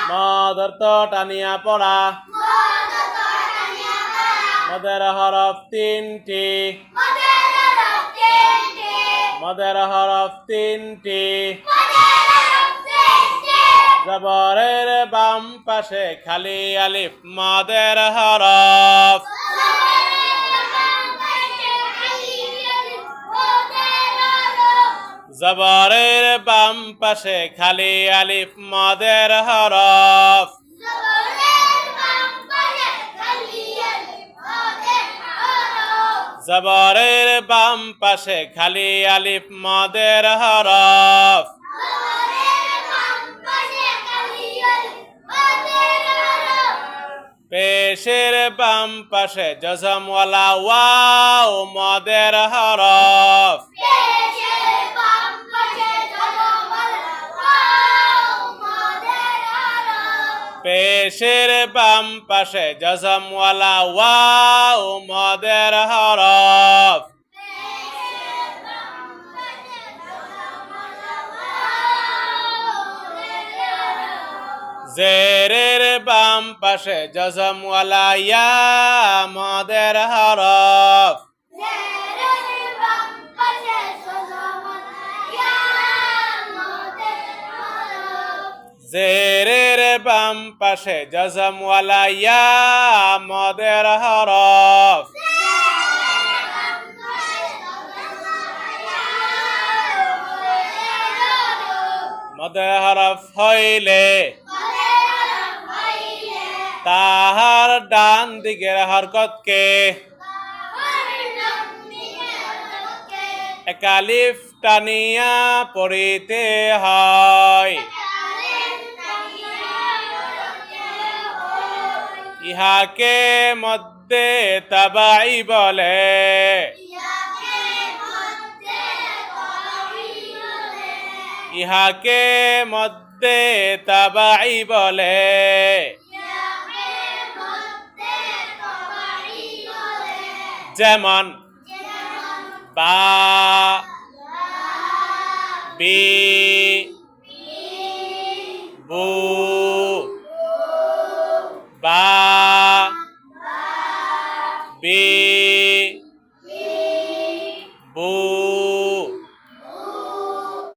মদ টানিয়া পড়া মদের হরফ তিনটি মদের হরফ তিনটি জবরের বাম পাশে খালি আলিফ মদের হরফ জবরের বাম পাশে খালি আলিফ মদের হরফ জবরের বাম পাশে খালি আলিফ মদের হরফ পেশের বাম পাশে জজমওয়ালা ওয়াও মদের হরফ পেশের বাম পাশে জজমওয়ালা ওয়াও মদের হরফ জেরের বাম পাশে জজমওয়ালা ইয়া মদের হরফ জেরের বাম পাশে জজমওয়ালা ইয়া মদের হরফ মদের হরফ হইলে তাহার ডান দিকের হরকতকে এক আলিফ টানিয়া পড়িতে হয় ইহাকে মধ্যে তাবাই বলে ইহাকে মধ্যে তাবাই বলে যেমন বা বি বু